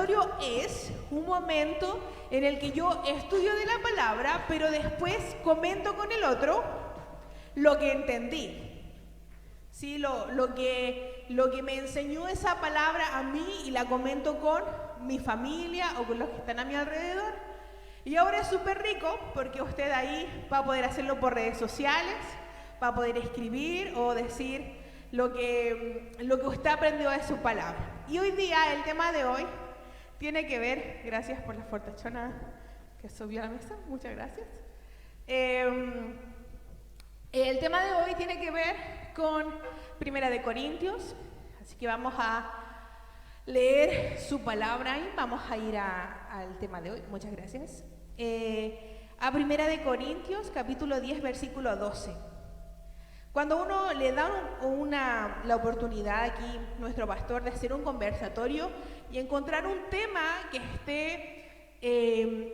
conversatorio es un momento en el que yo estudio de la palabra, pero después comento con el otro lo que entendí. ¿Sí? Lo que me enseñó esa palabra a mí y la comento con mi familia o con los que están a mi alrededor. Y ahora es súper rico porque usted ahí va a poder hacerlo por redes sociales, va a poder escribir o decir lo que usted aprendió de su palabra. Y hoy día, el tema de hoy tiene que ver, gracias por la fortachona que subió a la mesa, muchas gracias. El tema de hoy tiene que ver con Primera de Corintios, así que vamos a leer su palabra y vamos a ir al tema de hoy. Muchas gracias. A Primera de Corintios, capítulo 10, versículo 12. Cuando uno le da la oportunidad aquí, nuestro pastor, de hacer un conversatorio y encontrar un tema que esté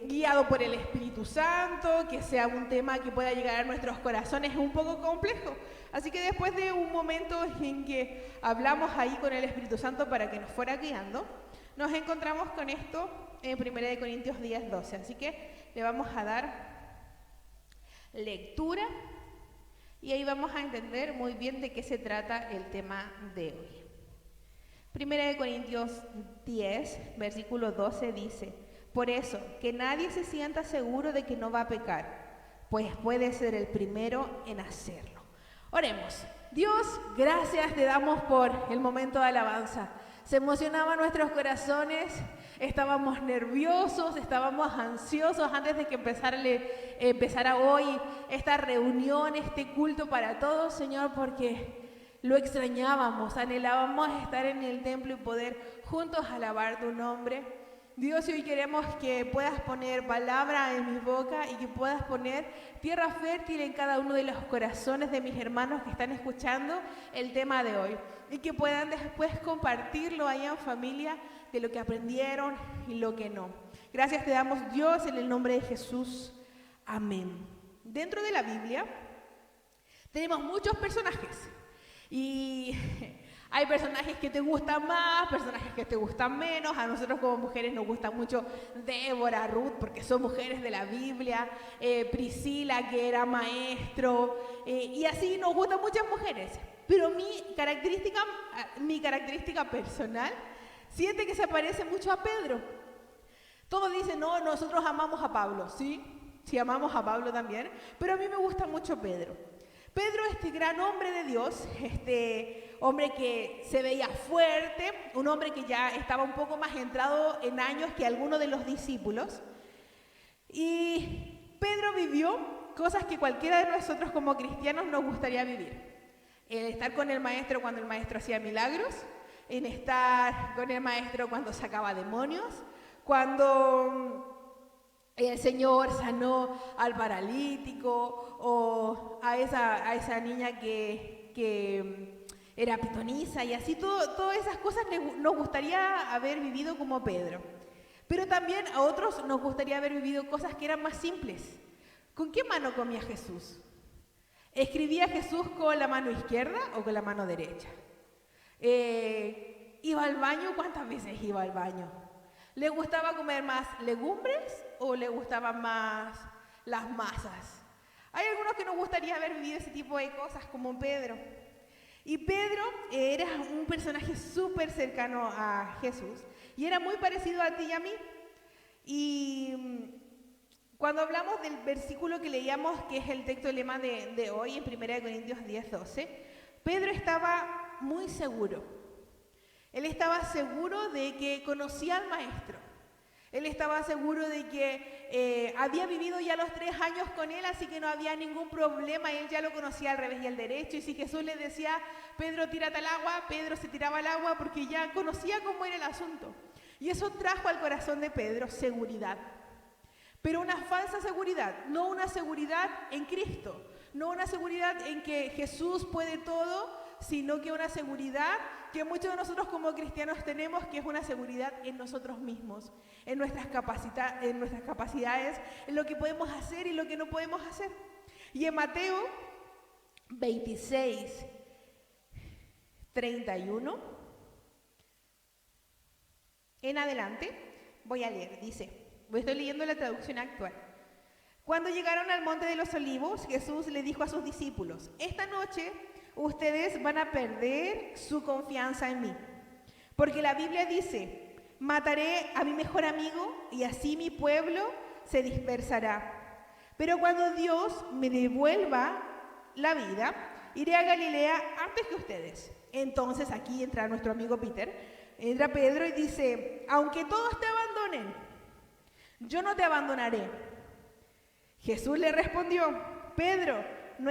guiado por el Espíritu Santo, que sea un tema que pueda llegar a nuestros corazones, es un poco complejo. Así que después de un momento en que hablamos ahí con el Espíritu Santo para que nos fuera guiando, nos encontramos con esto en 1 Corintios 10, 12. Así que le vamos a dar lectura y ahí vamos a entender muy bien de qué se trata el tema de hoy. 1 Corintios 10, versículo 12 dice: por eso, que nadie se sienta seguro de que no va a pecar, pues puede ser el primero en hacerlo. Oremos. Dios, gracias te damos por el momento de alabanza. Se emocionaban nuestros corazones, estábamos nerviosos, estábamos ansiosos antes de que empezara hoy esta reunión, este culto para todos, Señor, porque lo extrañábamos, anhelábamos estar en el templo y poder juntos alabar tu nombre. Dios, hoy queremos que puedas poner palabra en mi boca y que puedas poner tierra fértil en cada uno de los corazones de mis hermanos que están escuchando el tema de hoy y que puedan después compartirlo allá en familia de lo que aprendieron y lo que no. Gracias te damos, Dios, en el nombre de Jesús. Amén. Dentro de la Biblia tenemos muchos personajes y hay personajes que te gustan más, personajes que te gustan menos. A nosotros como mujeres nos gusta mucho Débora, Ruth, porque son mujeres de la Biblia, Priscila, que era maestro, y así nos gustan muchas mujeres. Pero mi característica personal siente que se parece mucho a Pedro. Todos dicen, no, nosotros amamos a Pablo, sí amamos a Pablo también, pero a mí me gusta mucho Pedro. Pedro, este gran hombre de Dios, este hombre que se veía fuerte, un hombre que ya estaba un poco más entrado en años que algunos de los discípulos. Y Pedro vivió cosas que cualquiera de nosotros como cristianos nos gustaría vivir. El estar con el maestro cuando el maestro hacía milagros, en estar con el maestro cuando sacaba demonios, cuando el Señor sanó al paralítico o a esa niña que era pitoniza y así, todas esas cosas nos gustaría haber vivido como Pedro. Pero también a otros nos gustaría haber vivido cosas que eran más simples. ¿Con qué mano comía Jesús? ¿Escribía Jesús con la mano izquierda o con la mano derecha? ¿Iba al baño? ¿Cuántas veces iba al baño? ¿Le gustaba comer más legumbres o le gustaban más las masas? Hay algunos que nos gustaría haber vivido ese tipo de cosas como Pedro. Y Pedro era un personaje súper cercano a Jesús y era muy parecido a ti y a mí. Y cuando hablamos del versículo que leíamos, que es el texto lema de hoy en 1 Corintios 10, 12, Pedro estaba muy seguro. Él estaba seguro de que conocía al maestro. Él estaba seguro de que había vivido ya los 3 años con él, así que no había ningún problema. Él ya lo conocía al revés y al derecho. Y si Jesús le decía, Pedro, tírate al agua, Pedro se tiraba al agua porque ya conocía cómo era el asunto. Y eso trajo al corazón de Pedro seguridad. Pero una falsa seguridad, no una seguridad en Cristo, no una seguridad en que Jesús puede todo, sino que una seguridad que muchos de nosotros como cristianos tenemos, que es una seguridad en nosotros mismos, en nuestras capacidades, en lo que podemos hacer y lo que no podemos hacer. Y en Mateo 26, 31, en adelante, voy a leer, dice, estoy leyendo la traducción actual. Cuando llegaron al Monte de los Olivos, Jesús le dijo a sus discípulos, esta noche ustedes van a perder su confianza en mí, porque la Biblia dice, mataré a mi mejor amigo y así mi pueblo se dispersará. Pero cuando Dios me devuelva la vida, iré a Galilea antes que ustedes. Entonces aquí entra nuestro amigo Peter, entra Pedro y dice, aunque todos te abandonen, yo no te abandonaré. Jesús le respondió, Pedro, no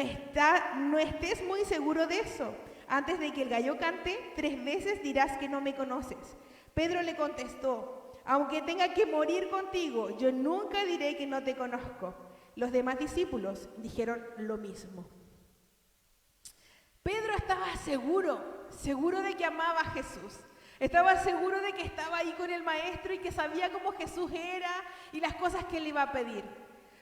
estés muy seguro de eso. Antes de que el gallo cante, 3 veces dirás que no me conoces. Pedro le contestó, aunque tenga que morir contigo, yo nunca diré que no te conozco. Los demás discípulos dijeron lo mismo. Pedro estaba seguro de que amaba a Jesús. Estaba seguro de que estaba ahí con el maestro y que sabía cómo Jesús era y las cosas que él iba a pedir.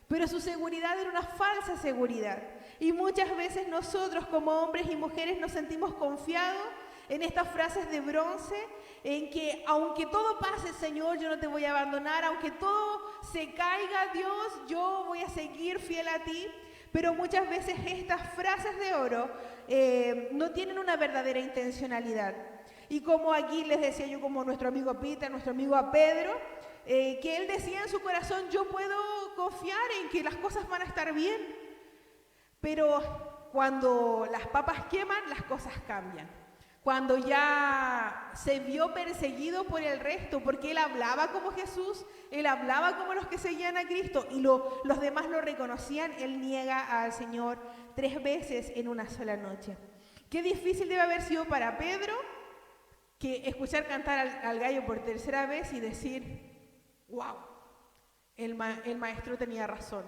Pero su seguridad era una falsa seguridad. Y muchas veces nosotros como hombres y mujeres nos sentimos confiados en estas frases de bronce, en que aunque todo pase, Señor, yo no te voy a abandonar, aunque todo se caiga, Dios, yo voy a seguir fiel a ti. Pero muchas veces estas frases de oro no tienen una verdadera intencionalidad. Y como aquí les decía yo, como nuestro amigo Peter, nuestro amigo a Pedro, que él decía en su corazón, yo puedo confiar en que las cosas van a estar bien. Pero cuando las papas queman, las cosas cambian. Cuando ya se vio perseguido por el resto, porque él hablaba como Jesús, él hablaba como los que seguían a Cristo y los demás lo reconocían, él niega al Señor 3 veces en una sola noche. Qué difícil debe haber sido para Pedro que escuchar cantar al gallo por 3ª vez y decir, wow, el maestro tenía razón.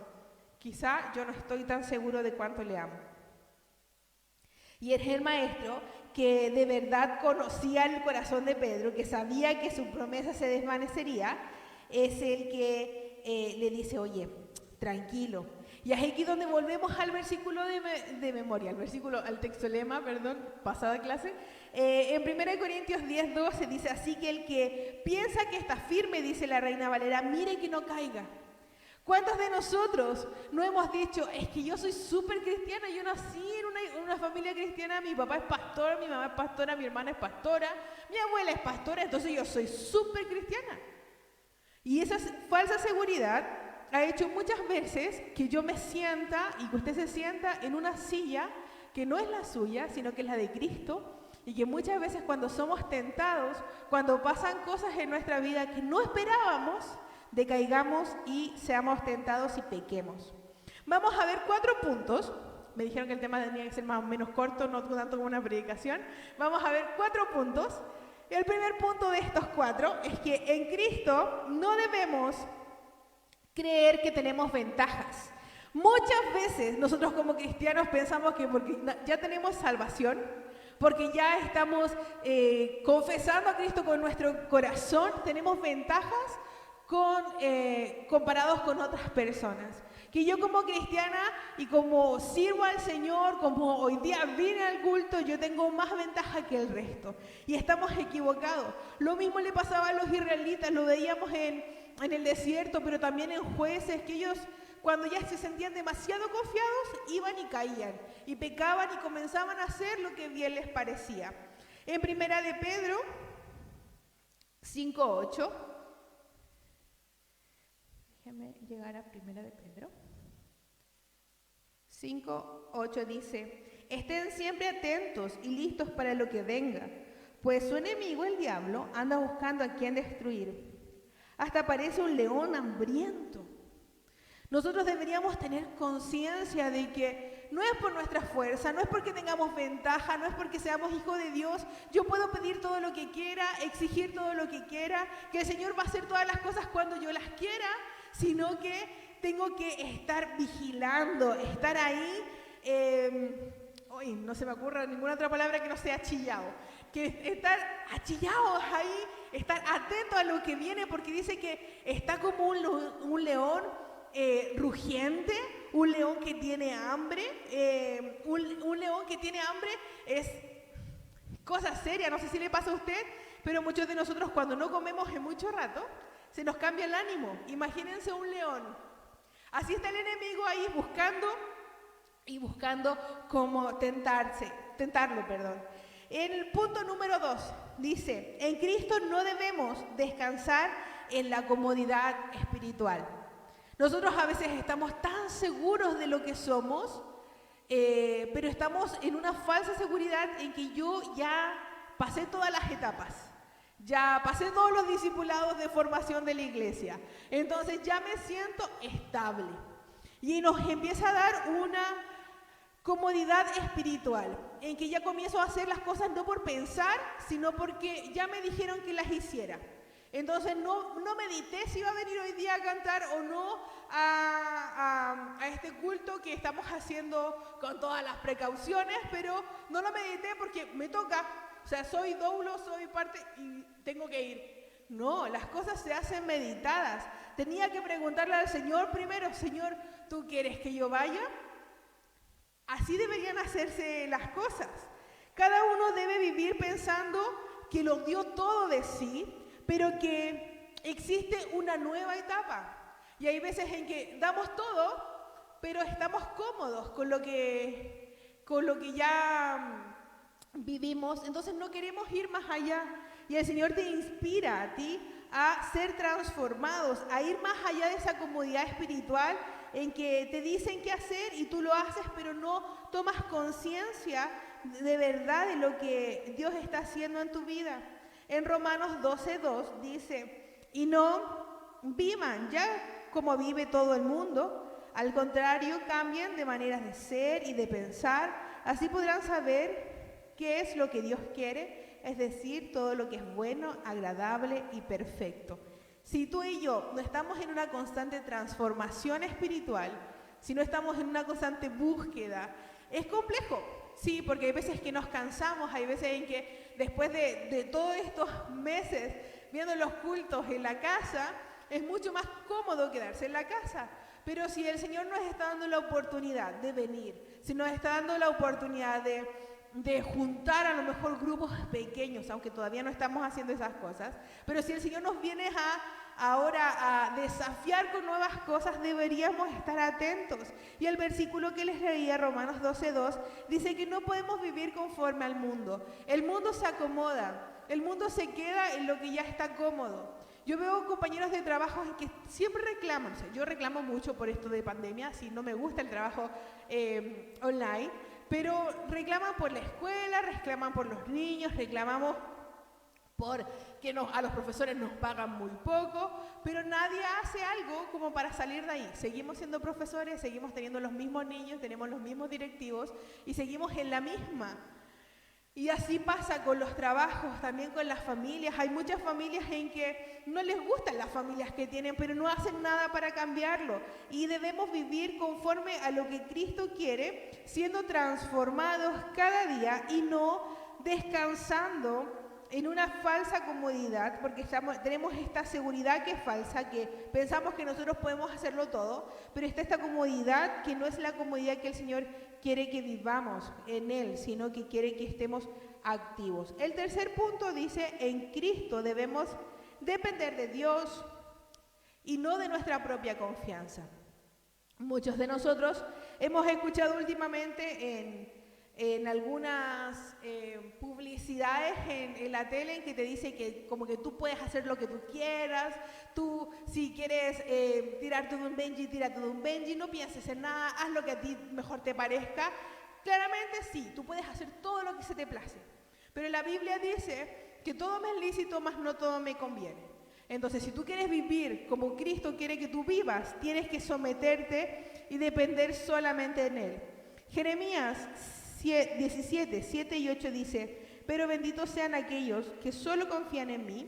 Quizá yo no estoy tan seguro de cuánto le amo. Y es el maestro que de verdad conocía el corazón de Pedro, que sabía que su promesa se desvanecería, es el que le dice, oye, tranquilo. Y es aquí donde volvemos al versículo de memoria, al texto lema, pasada clase. En 1 Corintios 10:12 dice, así que el que piensa que está firme, dice la Reina Valera, mire que no caiga. ¿Cuántos de nosotros no hemos dicho, es que yo soy súper cristiana, yo nací en una familia cristiana, mi papá es pastor, mi mamá es pastora, mi hermana es pastora, mi abuela es pastora, entonces yo soy súper cristiana? Y esa falsa seguridad ha hecho muchas veces que yo me sienta y que usted se sienta en una silla que no es la suya, sino que es la de Cristo, y que muchas veces cuando somos tentados, cuando pasan cosas en nuestra vida que no esperábamos, decaigamos y seamos tentados y pequemos. Vamos a ver 4 puntos. Me dijeron que el tema tenía que ser más o menos corto, no tanto como una predicación. Vamos a ver 4 puntos. El primer punto de estos 4 es que en Cristo no debemos creer que tenemos ventajas. Muchas veces nosotros como cristianos pensamos que porque ya tenemos salvación, porque ya estamos confesando a Cristo con nuestro corazón, tenemos ventajas comparados con otras personas. Que yo como cristiana y como sirvo al Señor, como hoy día vine al culto, yo tengo más ventaja que el resto. Y estamos equivocados. Lo mismo le pasaba a los israelitas, lo veíamos en el desierto, pero también en Jueces, que ellos cuando ya se sentían demasiado confiados, iban y caían, y pecaban y comenzaban a hacer lo que bien les parecía. En 1 de Pedro 5:8, déjeme llegar a 1 de Pedro 5:8 dice, estén siempre atentos y listos para lo que venga, pues su enemigo el diablo anda buscando a quien destruir. Hasta parece un león hambriento. Nosotros deberíamos tener conciencia de que no es por nuestra fuerza, no es porque tengamos ventaja, no es porque seamos hijos de Dios. Yo puedo pedir todo lo que quiera, exigir todo lo que quiera, que el Señor va a hacer todas las cosas cuando yo las quiera, sino que tengo que estar vigilando, estar ahí, no se me ocurre ninguna otra palabra que no sea achillado, que estar achillados ahí, estar atentos a lo que viene, porque dice que está como un león rugiente, un león que tiene hambre, un león que tiene hambre es cosa seria, no sé si le pasa a usted, pero muchos de nosotros cuando no comemos en mucho rato, se nos cambia el ánimo. Imagínense un león. Así está el enemigo ahí buscando cómo tentarlo. En el punto número 2 dice, en Cristo no debemos descansar en la comodidad espiritual. Nosotros a veces estamos tan seguros de lo que somos, pero estamos en una falsa seguridad en que yo ya pasé todas las etapas, ya pasé todos los discipulados de formación de la iglesia, entonces ya me siento estable. Y nos empieza a dar una comodidad espiritual, en que ya comienzo a hacer las cosas no por pensar, sino porque ya me dijeron que las hiciera. Entonces no medité si iba a venir hoy día a cantar o no a este culto que estamos haciendo con todas las precauciones, pero no lo medité porque me toca, o sea, soy doulo, soy parte y tengo que ir. No, las cosas se hacen meditadas. Tenía que preguntarle al Señor primero, Señor, ¿tú quieres que yo vaya? Así deberían hacerse las cosas. Cada uno debe vivir pensando que lo dio todo de sí, pero que existe una nueva etapa. Y hay veces en que damos todo, pero estamos cómodos con lo que ya vivimos. Entonces no queremos ir más allá. Y el Señor te inspira a ti a ser transformados, a ir más allá de esa comodidad espiritual en que te dicen qué hacer y tú lo haces, pero no tomas conciencia de verdad de lo que Dios está haciendo en tu vida. En Romanos 12:2 dice, y no vivan ya como vive todo el mundo, al contrario, cambien de maneras de ser y de pensar, así podrán saber qué es lo que Dios quiere, es decir, todo lo que es bueno, agradable y perfecto. Si tú y yo no estamos en una constante transformación espiritual, si no estamos en una constante búsqueda, es complejo. Sí, porque hay veces que nos cansamos, hay veces en que después de todos estos meses viendo los cultos en la casa, es mucho más cómodo quedarse en la casa. Pero si el Señor nos está dando la oportunidad de venir, si nos está dando la oportunidad de juntar a lo mejor grupos pequeños, aunque todavía no estamos haciendo esas cosas, pero si el Señor nos viene ahora a desafiar con nuevas cosas, deberíamos estar atentos. Y el versículo que les leía, Romanos 12:2, dice que no podemos vivir conforme al mundo. El mundo se acomoda, el mundo se queda en lo que ya está cómodo. Yo veo compañeros de trabajo que siempre reclaman, o sea, yo reclamo mucho por esto de pandemia, si no me gusta el trabajo online, pero reclaman por la escuela, reclaman por los niños, reclamamos porque a los profesores nos pagan muy poco, pero nadie hace algo como para salir de ahí. Seguimos siendo profesores, seguimos teniendo los mismos niños, tenemos los mismos directivos y seguimos en la misma. Y así pasa con los trabajos, también con las familias. Hay muchas familias en que no les gustan las familias que tienen, pero no hacen nada para cambiarlo. Y debemos vivir conforme a lo que Cristo quiere, siendo transformados cada día y no descansando en una falsa comodidad, porque tenemos esta seguridad que es falsa, que pensamos que nosotros podemos hacerlo todo, pero está esta comodidad que no es la comodidad que el Señor quiere que vivamos en Él, sino que quiere que estemos activos. El tercer punto dice, en Cristo debemos depender de Dios y no de nuestra propia confianza. Muchos de nosotros hemos escuchado últimamente en algunas publicidades en la tele en que te dice que como que tú puedes hacer lo que tú quieras, tú si quieres tirarte de un Benji, tírate de un Benji, no pienses en nada, haz lo que a ti mejor te parezca. Claramente sí, tú puedes hacer todo lo que se te place, pero la Biblia dice que todo me es lícito, mas no todo me conviene. Entonces, si tú quieres vivir como Cristo quiere que tú vivas, tienes que someterte y depender solamente en Él. Jeremías 17, 7 y 8 dice, pero benditos sean aquellos que solo confían en mí,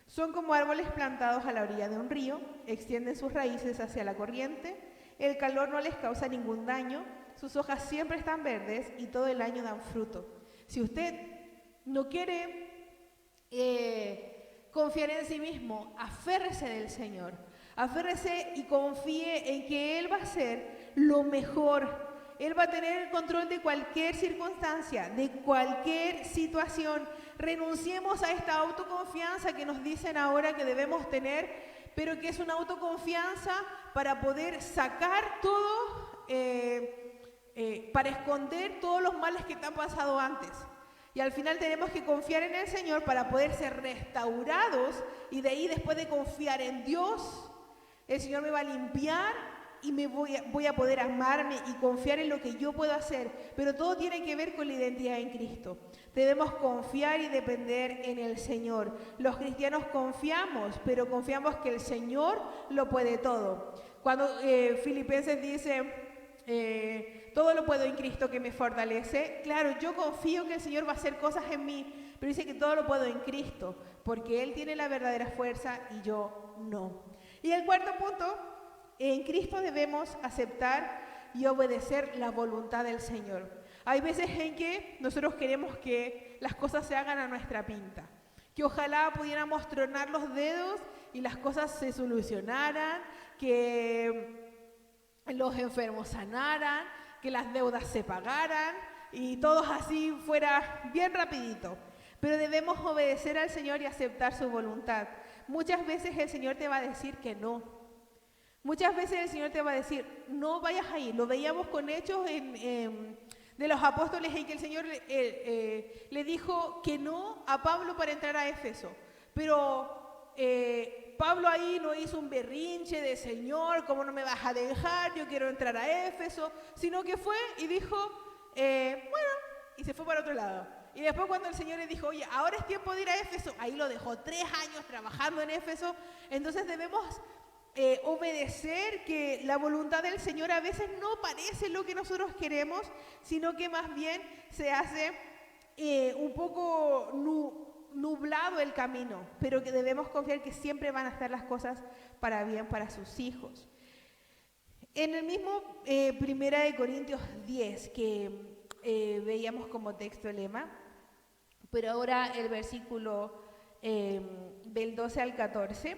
son como árboles plantados a la orilla de un río, extienden sus raíces hacia la corriente, el calor no les causa ningún daño, sus hojas siempre están verdes y todo el año dan fruto. Si usted no quiere confiar en sí mismo, aférrese del Señor, aférrese y confíe en que Él va a hacer lo mejor Él va a tener el control de cualquier circunstancia, de cualquier situación. Renunciemos a esta autoconfianza que nos dicen ahora que debemos tener, pero que es una autoconfianza para poder sacar todo, para esconder todos los males que te han pasado antes. Y al final tenemos que confiar en el Señor para poder ser restaurados, y de ahí, después de confiar en Dios, el Señor me va a limpiar y voy a poder amarme y confiar en lo que yo puedo hacer. Pero todo tiene que ver con la identidad en Cristo. Debemos confiar y depender en el Señor. Los cristianos confiamos, pero confiamos que el Señor lo puede todo. Cuando Filipenses dice, todo lo puedo en Cristo que me fortalece. Claro, yo confío que el Señor va a hacer cosas en mí, pero dice que todo lo puedo en Cristo, porque Él tiene la verdadera fuerza y yo no. Y el cuarto punto, en Cristo debemos aceptar y obedecer la voluntad del Señor. Hay veces en que nosotros queremos que las cosas se hagan a nuestra pinta, que ojalá pudiéramos tronar los dedos y las cosas se solucionaran, que los enfermos sanaran, que las deudas se pagaran y todo así fuera bien rapidito. Pero debemos obedecer al Señor y aceptar su voluntad. Muchas veces el Señor te va a decir que no. Muchas veces el Señor te va a decir, no vayas ahí. Lo veíamos con Hechos de los apóstoles, en que el Señor le dijo que no a Pablo para entrar a Éfeso. Pero Pablo ahí no hizo un berrinche de Señor, ¿cómo no me vas a dejar? Yo quiero entrar a Éfeso. Sino que fue y dijo, bueno, y se fue para otro lado. Y después, cuando el Señor le dijo, oye, ahora es tiempo de ir a Éfeso, ahí lo dejó 3 años trabajando en Éfeso. Entonces debemos obedecer que la voluntad del Señor a veces no parece lo que nosotros queremos, sino que más bien se hace un poco nublado el camino, pero que debemos confiar que siempre van a estar las cosas para bien para sus hijos. En el mismo 1 Corintios 10, que veíamos como texto lema, pero ahora el versículo del 12 al 14,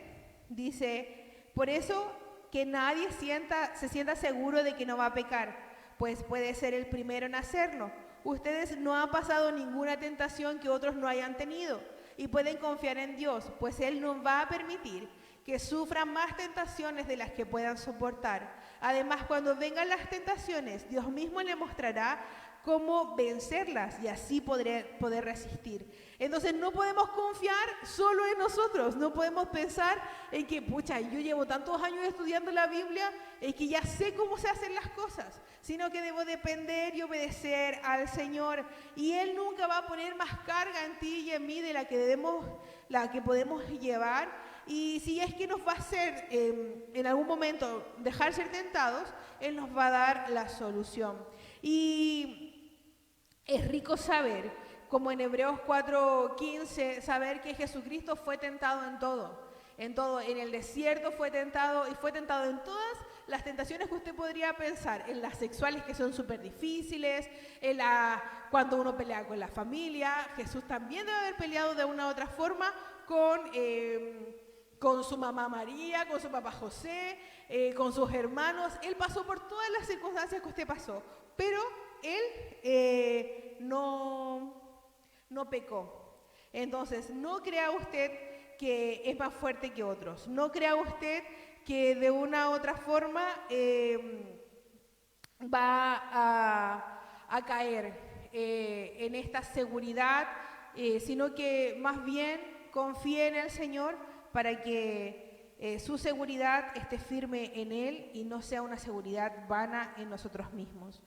dice, por eso que nadie se sienta seguro de que no va a pecar, pues puede ser el primero en hacerlo. Ustedes no han pasado ninguna tentación que otros no hayan tenido y pueden confiar en Dios, pues Él no va a permitir que sufran más tentaciones de las que puedan soportar. Además, cuando vengan las tentaciones, Dios mismo le mostrará cómo vencerlas y así poder resistir. Entonces no podemos confiar solo en nosotros, no podemos pensar en que, pucha, yo llevo tantos años estudiando la Biblia, es que ya sé cómo se hacen las cosas, sino que debo depender y obedecer al Señor, y Él nunca va a poner más carga en ti y en mí de la que podemos llevar. Y si es que nos va a hacer en algún momento dejar ser tentados, Él nos va a dar la solución. Y es rico saber, como en Hebreos 4:15, saber que Jesucristo fue tentado en todo, en el desierto fue tentado, y fue tentado en todas las tentaciones que usted podría pensar, en las sexuales, que son súper difíciles, cuando uno pelea con la familia. Jesús también debe haber peleado de una u otra forma con su mamá María, con su papá José, con sus hermanos. Él pasó por todas las circunstancias que usted pasó, pero Él no pecó. Entonces, no crea usted que es más fuerte que otros. No crea usted que de una u otra forma va a caer en esta seguridad, sino que más bien confíe en el Señor para que su seguridad esté firme en Él y no sea una seguridad vana en nosotros mismos.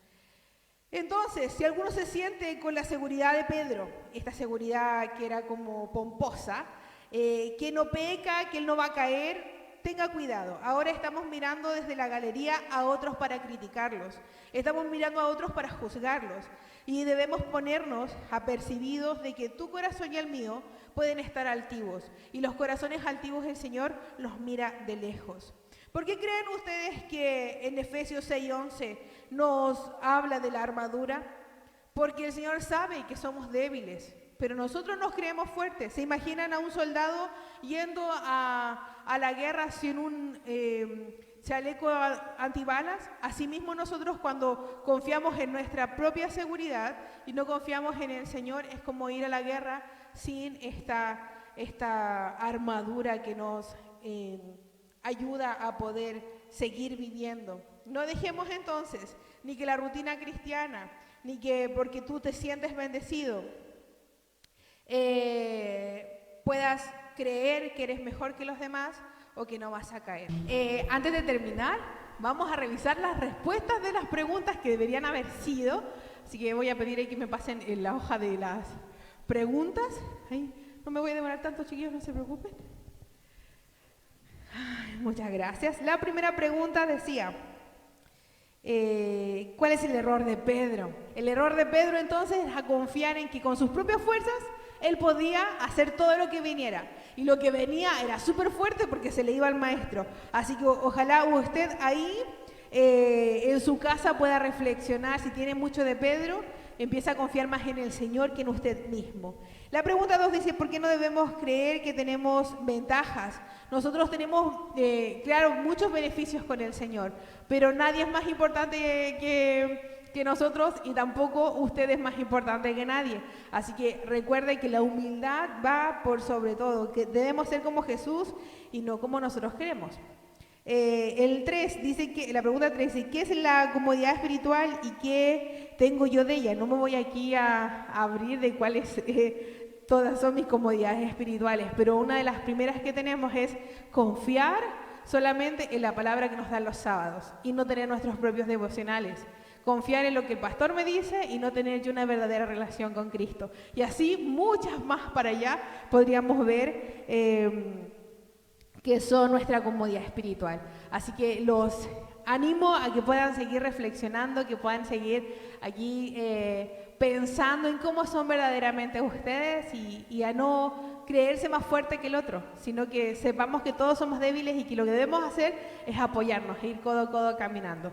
Entonces, si alguno se siente con la seguridad de Pedro, esta seguridad que era como pomposa, que no peca, que él no va a caer, tenga cuidado. Ahora estamos mirando desde la galería a otros para criticarlos, estamos mirando a otros para juzgarlos, y debemos ponernos apercibidos de que tu corazón y el mío pueden estar altivos, y los corazones altivos el Señor los mira de lejos. ¿Por qué creen ustedes que en Efesios 6:11 nos habla de la armadura? Porque el Señor sabe que somos débiles, pero nosotros nos creemos fuertes. ¿Se imaginan a un soldado yendo a la guerra sin un chaleco antibalas, asimismo nosotros cuando confiamos en nuestra propia seguridad y no confiamos en el Señor, es como ir a la guerra sin esta armadura que nos ayuda a poder seguir viviendo. No dejemos entonces ni que la rutina cristiana, ni que porque tú te sientes bendecido, puedas creer que eres mejor que los demás o que no vas a caer. Antes de terminar, vamos a revisar las respuestas de las preguntas que deberían haber sido. Así que voy a pedir ahí que me pasen en la hoja de las preguntas. Ay, no me voy a demorar tanto, chiquillos, no se preocupen. Ay, muchas gracias. La primera pregunta decía, ¿cuál es el error de Pedro? El error de Pedro entonces es a confiar en que con sus propias fuerzas él podía hacer todo lo que viniera. Y lo que venía era súper fuerte porque se le iba al maestro. Así que ojalá usted ahí en su casa pueda reflexionar. Si tiene mucho de Pedro, empieza a confiar más en el Señor que en usted mismo. La pregunta 2 dice, ¿por qué no debemos creer que tenemos ventajas? Nosotros tenemos, claro, muchos beneficios con el Señor, pero nadie es más importante que nosotros y tampoco usted es más importante que nadie. Así que recuerde que la humildad va por sobre todo, que debemos ser como Jesús y no como nosotros queremos. El 3 dice que, la pregunta 3 dice, ¿qué es la comodidad espiritual y qué tengo yo de ella? No me voy aquí a abrir de cuáles todas son mis comodidades espirituales, pero una de las primeras que tenemos es confiar solamente en la palabra que nos dan los sábados y no tener nuestros propios devocionales. Confiar en lo que el pastor me dice y no tener yo una verdadera relación con Cristo. Y así muchas más para allá podríamos ver que son nuestra comodidad espiritual. Así que los animo a que puedan seguir reflexionando, que puedan seguir allí pensando en cómo son verdaderamente ustedes y a no creerse más fuerte que el otro, sino que sepamos que todos somos débiles y que lo que debemos hacer es apoyarnos, ir codo a codo caminando.